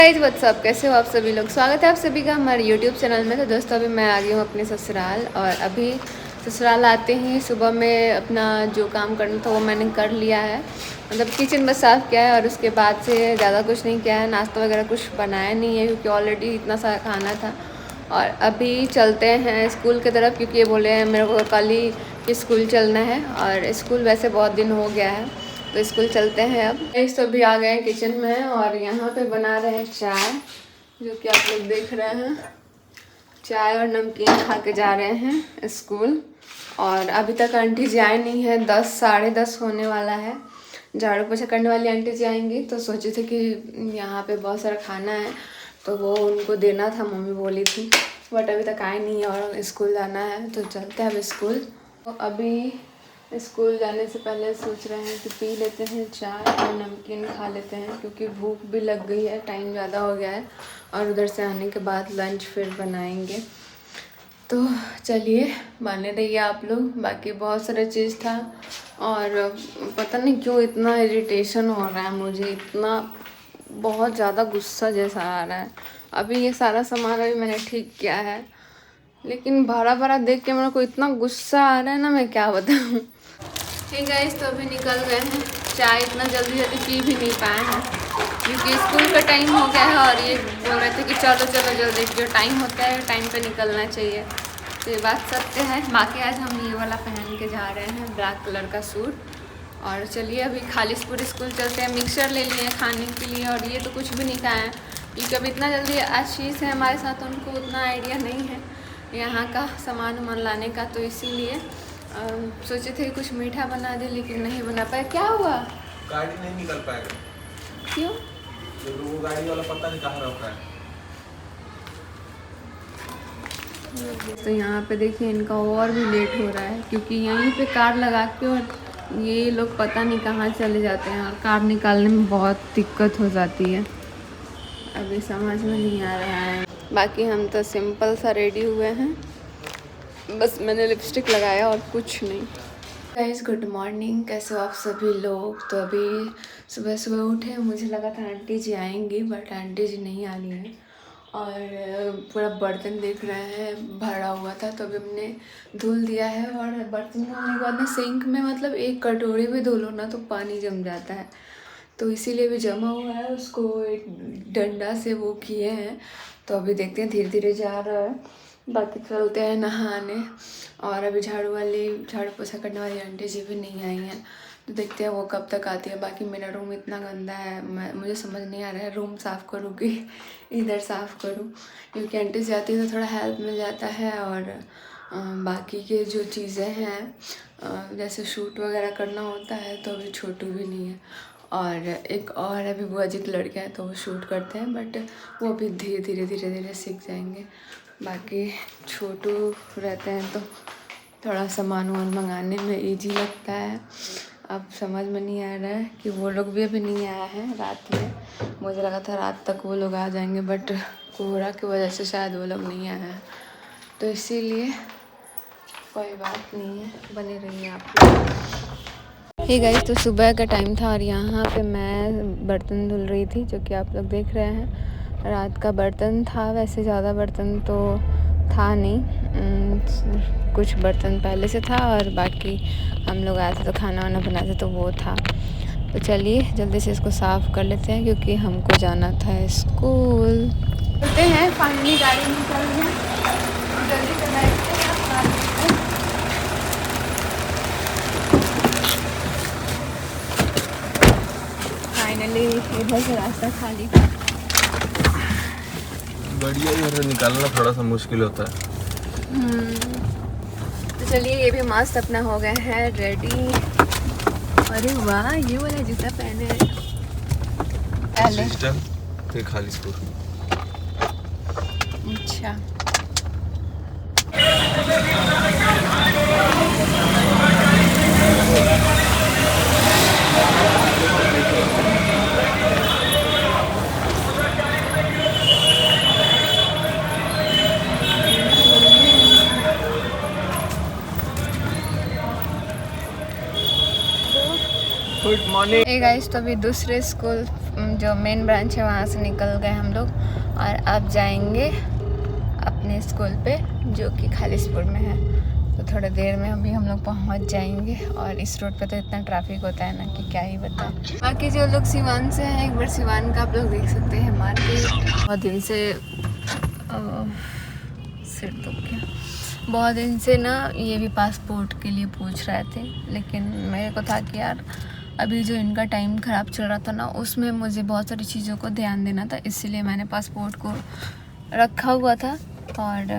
Guys what's up, कैसे हो आप सभी लोग। स्वागत है आप सभी का हमारे यूट्यूब चैनल में। तो दोस्तों अभी मैं आ गई हूँ अपने ससुराल, और अभी ससुराल आते ही सुबह में अपना जो काम करना था वो मैंने कर लिया है। मतलब किचन बस साफ़ किया है और उसके बाद से ज़्यादा कुछ नहीं किया है। नाश्ता वगैरह कुछ बनाया नहीं है क्योंकि ऑलरेडी इतना सारा खाना था। और अभी चलते हैं स्कूल की तरफ, क्योंकि ये बोले हैं मेरे को कल ही स्कूल चलना है, और स्कूल वैसे बहुत दिन हो गया है तो स्कूल चलते हैं। अब इस तो भी आ गए हैं किचन में, और यहाँ पे बना रहे हैं चाय, जो कि आप लोग देख रहे हैं। चाय और नमकीन खा के जा रहे हैं स्कूल। और अभी तक आंटी जी आए नहीं है, 10 साढ़े 10 होने वाला है। झाड़ू पोछा करने वाली आंटी जी आएंगी, तो सोचे थे कि यहाँ पे बहुत सारा खाना है तो वो उनको देना था, मम्मी बोली थी। बट अभी तक आए नहीं है और स्कूल जाना है, तो चलते हैं अब स्कूल। तो अभी स्कूल जाने से पहले सोच रहे हैं कि पी लेते हैं चाय और नमकीन खा लेते हैं, क्योंकि भूख भी लग गई है, टाइम ज़्यादा हो गया है। और उधर से आने के बाद लंच फिर बनाएंगे। तो चलिए बने रहिए आप लोग। बाकी बहुत सारा चीज़ था, और पता नहीं क्यों इतना इरिटेशन हो रहा है मुझे, इतना बहुत ज़्यादा गुस्सा जैसा आ रहा है। अभी ये सारा सामान अभी मैंने ठीक किया है, लेकिन भरा भरा देख के मेरे को इतना गुस्सा आ रहा है ना, मैं क्या बताऊँ। ठीक है, इस तो अभी निकल गए हैं। चाय इतना जल्दी जल्दी पी भी नहीं पाए हैं क्योंकि स्कूल का टाइम हो गया है, और ये बोल रहे थे कि चलो चलो जल्दी, जो टाइम होता है टाइम पे निकलना चाहिए। तो ये बात सत्य है। बाकी आज हम ये वाला पहन के जा रहे हैं, ब्लैक कलर का सूट। और चलिए अभी खालिशपुर स्कूल चलते हैं। मिक्सचर ले लिए खाने के लिए, और ये तो कुछ भी नहीं खाए हैं क्योंकि अभी इतना जल्दी आशीष है हमारे साथ, उनको उतना आइडिया नहीं है यहाँ का सामान वामान लाने का, तो इसीलिए सोचे थे कुछ मीठा बना दे, लेकिन नहीं बना पाए। क्या हुआ? गाड़ी नहीं निकल पाएगा। क्यों? तो वो गाड़ी वाला पता नहीं कहाँ रखा है। तो यहाँ पे देखिए इनका और भी लेट हो रहा है, क्योंकि यहीं पे कार लगा के और ये लोग पता नहीं कहाँ चले जाते हैं, और कार निकालने में बहुत दिक्कत हो जाती है। अभी समझ में नहीं आ रहा है। बाकी हम तो सिंपल सा रेडी हुए हैं, बस मैंने लिपस्टिक लगाया और कुछ नहीं। गाइस गुड मॉर्निंग, कैसे हो आप सभी लोग। तो अभी सुबह सुबह उठे, मुझे लगा था आंटी जी आएंगी, बट आंटी जी नहीं आ रही हैं। और पूरा बर्तन देख रहे हैं भरा हुआ था, तो अभी हमने धुल दिया है। और बर्तन धुलने के बाद में सिंक में मतलब एक कटोरी भी धुलो ना तो पानी जम जाता है, तो इसीलिए भी जमा हुआ है, उसको एक डंडा से वो किए हैं। तो अभी देखते हैं, धीरे धीरे जा रहा है। बाकी चलते हैं नहाने। और अभी झाड़ू पोछा करने वाली आंटी जी भी नहीं आई हैं, तो देखते हैं वो कब तक आती है। बाकी मेरा रूम इतना गंदा है, मुझे समझ नहीं आ रहा है रूम साफ़ करूँ कि इधर साफ़ करूँ, क्योंकि आंटी जी आती है तो थोड़ा हेल्प मिल जाता है। और बाकी के जो चीज़ें हैं जैसे शूट वगैरह करना होता है, तो अभी छोटू भी नहीं है। और एक और अभी बुआ जी के लड़के हैं, तो वो शूट करते हैं, बट वो अभी धीरे धीरे सीख जाएंगे। बाकी छोटू रहते हैं तो थोड़ा सामान वामान मंगाने में इजी लगता है। अब समझ में नहीं आ रहा है कि वो लोग भी अभी नहीं आया है रात में। मुझे लगा था रात तक वो लोग आ जाएंगे, बट कोहरा की वजह से शायद वो लोग नहीं आए हैं, तो इसीलिए कोई बात नहीं है, बने रहिए आप लोग। हे गाइस, तो सुबह का टाइम था और यहाँ पे मैं बर्तन धुल रही थी, जो कि आप लोग देख रहे हैं। रात का बर्तन था, वैसे ज़्यादा बर्तन तो था नहीं, कुछ बर्तन पहले से था, और बाकी हम लोग आए थे तो खाना वाना बनाते तो वो था। तो चलिए जल्दी से इसको साफ़ कर लेते हैं, क्योंकि हमको जाना था स्कूल। चलते हैं, फाइनली गाड़ी निकल गई, जल्दी से बैठते हैं। फाइनली इधर से रास्ता खाली था। बढ़िया, इधर निकालना थोड़ा सा मुश्किल होता है। तो चलिए ये भी मस्त अपना हो गए हैं रेडी। अरे वाह, ये वाला जूता पहने पहले सिस्टम फिर खालिशपुर। अच्छा, गुड ए गाइस, तो अभी दूसरे स्कूल जो मेन ब्रांच है वहाँ से निकल गए हम लोग और अब जाएंगे अपने स्कूल पे जो कि खालिसपुर में है। तो थोड़ी देर में अभी हम लोग पहुँच जाएंगे और इस रोड पे तो इतना ट्रैफिक होता है ना कि क्या ही बताएं। बाकी जो लोग सिवान से हैं, एक बार सिवान का आप लोग देख सकते हैं मार्केट। बहुत दिन से सिर दुख गया, बहुत दिन से ना ये भी पासपोर्ट के लिए पूछ रहे थे, लेकिन मेरे को था कि यार अभी जो इनका टाइम ख़राब चल रहा था ना उसमें मुझे बहुत सारी चीज़ों को ध्यान देना था, इसलिए मैंने पासपोर्ट को रखा हुआ था। और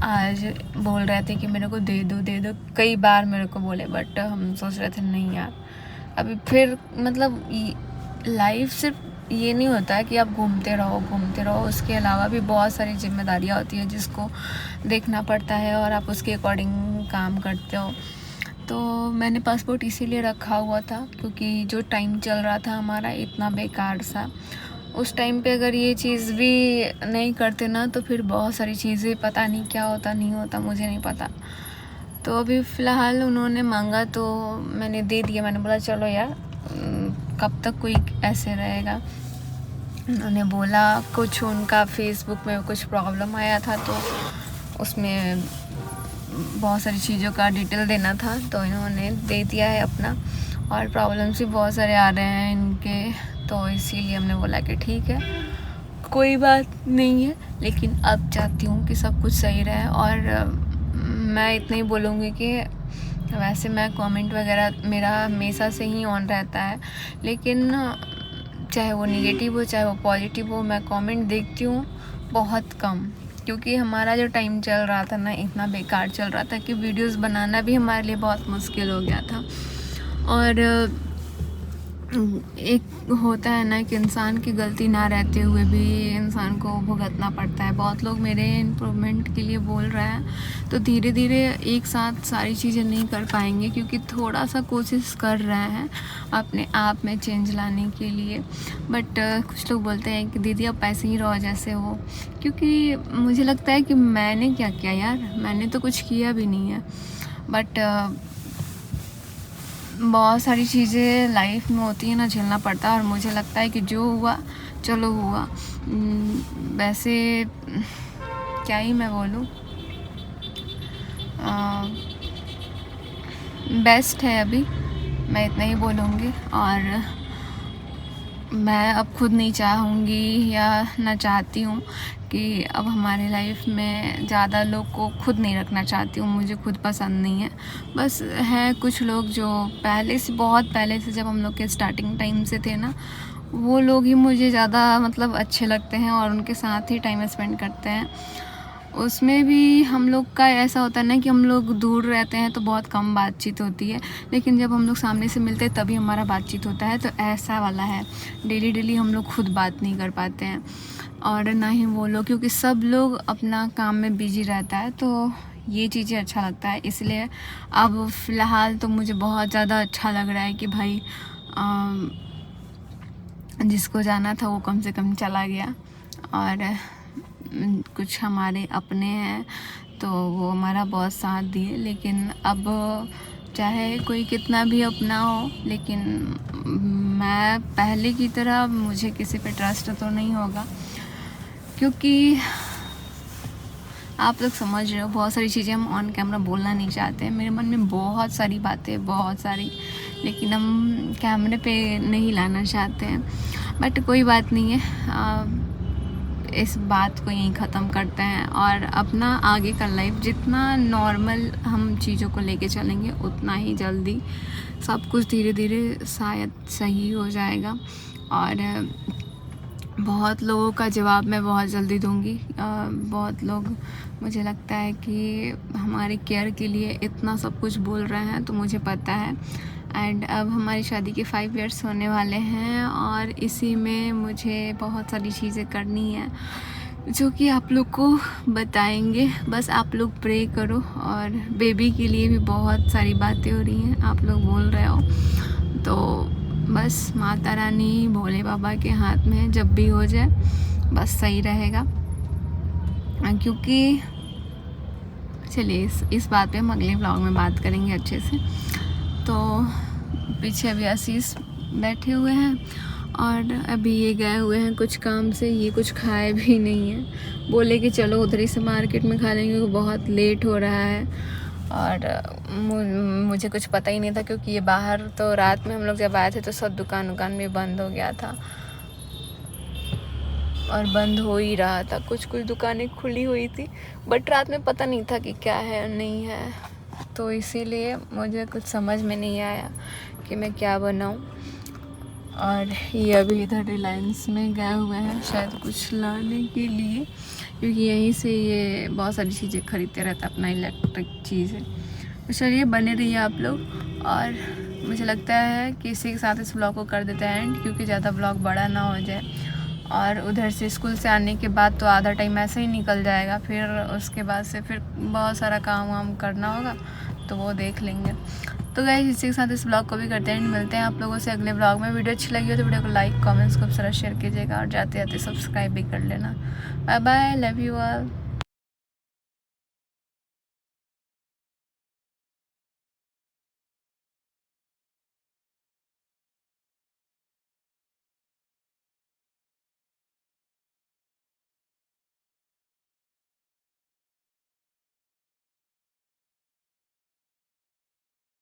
आज बोल रहे थे कि मेरे को दे दो, कई बार मेरे को बोले, बट हम सोच रहे थे नहीं यार अभी फिर मतलब लाइफ सिर्फ ये नहीं होता है कि आप घूमते रहो, उसके अलावा भी बहुत सारी जिम्मेदारियाँ होती हैं जिसको देखना पड़ता है और आप उसके अकॉर्डिंग काम करते हो। तो मैंने पासपोर्ट इसीलिए रखा हुआ था क्योंकि जो टाइम चल रहा था हमारा इतना बेकार सा, उस टाइम पे अगर ये चीज़ भी नहीं करते ना तो फिर बहुत सारी चीज़ें पता नहीं क्या होता नहीं होता, मुझे नहीं पता। तो अभी फ़िलहाल उन्होंने मांगा तो मैंने दे दिया। मैंने बोला चलो यार कब तक कोई ऐसे रहेगा। उन्होंने बोला कुछ उनका फेसबुक में कुछ प्रॉब्लम आया था तो उसमें बहुत सारी चीज़ों का डिटेल देना था, तो इन्होंने दे दिया है अपना। और प्रॉब्लम्स भी बहुत सारे आ रहे हैं इनके, तो इसीलिए हमने बोला कि ठीक है कोई बात नहीं है, लेकिन अब चाहती हूँ कि सब कुछ सही रहे। और मैं इतना ही बोलूँगी कि वैसे मैं कमेंट वगैरह मेरा हमेशा से ही ऑन रहता है, लेकिन चाहे वो नेगेटिव हो चाहे वो पॉजिटिव हो, मैं कमेंट देखती हूँ बहुत कम, क्योंकि हमारा जो टाइम चल रहा था ना इतना बेकार चल रहा था कि वीडियोस बनाना भी हमारे लिए बहुत मुश्किल हो गया था। और एक होता है ना कि इंसान की गलती ना रहते हुए भी इंसान को भुगतना पड़ता है। बहुत लोग मेरे इम्प्रूवमेंट के लिए बोल रहे हैं, तो धीरे धीरे एक साथ सारी चीज़ें नहीं कर पाएंगे, क्योंकि थोड़ा सा कोशिश कर रहे हैं अपने आप में चेंज लाने के लिए। बट कुछ लोग बोलते हैं कि दीदी आप ऐसे ही रहो जैसे हो, क्योंकि मुझे लगता है कि मैंने क्या किया यार, मैंने तो कुछ किया भी नहीं है। बट बहुत सारी चीज़ें लाइफ में होती है ना, झेलना पड़ता है। और मुझे लगता है कि जो हुआ चलो हुआ। वैसे क्या ही मैं बोलूँ, बेस्ट है अभी, मैं इतना ही बोलूँगी। और मैं अब खुद नहीं चाहूँगी या ना चाहती हूँ कि अब हमारे लाइफ में ज़्यादा लोग को खुद नहीं रखना चाहती हूँ, मुझे खुद पसंद नहीं है। बस है कुछ लोग जो पहले से बहुत पहले से जब हम लोग के स्टार्टिंग टाइम से थे ना, वो लोग ही मुझे ज़्यादा मतलब अच्छे लगते हैं और उनके साथ ही टाइम स्पेंड करते हैं। उसमें भी हम लोग का ऐसा होता है ना कि हम लोग दूर रहते हैं तो बहुत कम बातचीत होती है, लेकिन जब हम लोग सामने से मिलते हैं तभी हमारा बातचीत होता है। तो ऐसा वाला है, डेली हम लोग खुद बात नहीं कर पाते हैं और ना ही वो लोग, क्योंकि सब लोग अपना काम में बिजी रहता है। तो ये चीज़ें अच्छा लगता है, इसलिए अब फ़िलहाल तो मुझे बहुत ज़्यादा अच्छा लग रहा है कि भाई जिसको जाना था वो कम से कम चला गया। और कुछ हमारे अपने हैं तो वो हमारा बहुत साथ दिए, लेकिन अब चाहे कोई कितना भी अपना हो, लेकिन मैं पहले की तरह मुझे किसी पे ट्रस्ट तो नहीं होगा, क्योंकि आप लोग समझ रहे हो बहुत सारी चीज़ें हम ऑन कैमरा बोलना नहीं चाहते हैं। मेरे मन में बहुत सारी बातें बहुत सारी, लेकिन हम कैमरे पे नहीं लाना चाहते हैं। बट कोई बात नहीं है, इस बात को यहीं ख़त्म करते हैं और अपना आगे का लाइफ जितना नॉर्मल हम चीज़ों को लेके चलेंगे उतना ही जल्दी सब कुछ धीरे धीरे शायद सही हो जाएगा। और बहुत लोगों का जवाब मैं बहुत जल्दी दूंगी। बहुत लोग मुझे लगता है कि हमारे केयर के लिए इतना सब कुछ बोल रहे हैं, तो मुझे पता है। एंड अब हमारी शादी के 5 इयर्स होने वाले हैं और इसी में मुझे बहुत सारी चीज़ें करनी है जो कि आप लोग को बताएंगे। बस आप लोग प्रे करो। और बेबी के लिए भी बहुत सारी बातें हो रही हैं, आप लोग बोल रहे हो, तो बस माता रानी भोले बाबा के हाथ में, जब भी हो जाए बस सही रहेगा। क्योंकि चलिए इस बात पे हम अगले व्लॉग में बात करेंगे अच्छे से। तो पीछे अभी आशीष बैठे हुए हैं। और अभी ये गए हुए हैं कुछ काम से, ये कुछ खाए भी नहीं है। बोले कि चलो उधर ही से मार्केट में खा लेंगे क्योंकि बहुत लेट हो रहा है। और मुझे कुछ पता ही नहीं था क्योंकि ये बाहर तो रात में हम लोग जब आए थे तो सब दुकान भी बंद हो गया था और बंद हो ही रहा था। कुछ दुकानें खुली हुई थी बट रात में पता नहीं था कि क्या है और नहीं है, तो इसीलिए मुझे कुछ समझ में नहीं आया कि मैं क्या बनाऊं। और ये अभी इधर रिलायंस में गए हुए हैं शायद कुछ लाने के लिए, क्योंकि यहीं से ये बहुत सारी चीज़ें खरीदते रहता, अपना इलेक्ट्रिक चीज़ें। तो चलिए बने रहिए आप लोग। और मुझे लगता है कि इसी के साथ इस ब्लॉग को कर देते हैं एंड, क्योंकि ज़्यादा ब्लॉग बड़ा ना हो जाए। और उधर से स्कूल से आने के बाद तो आधा टाइम ऐसे ही निकल जाएगा, फिर उसके बाद से फिर बहुत सारा काम वाम करना होगा तो वो देख लेंगे। तो गाइस इसी के साथ इस ब्लॉग को भी करते हैं, मिलते हैं आप लोगों से अगले ब्लॉग में। वीडियो अच्छी लगी हो तो वीडियो को लाइक कमेंट्स खूब सारा शेयर कीजिएगा और जाते जाते सब्सक्राइब भी कर लेना। Bye bye, love you all.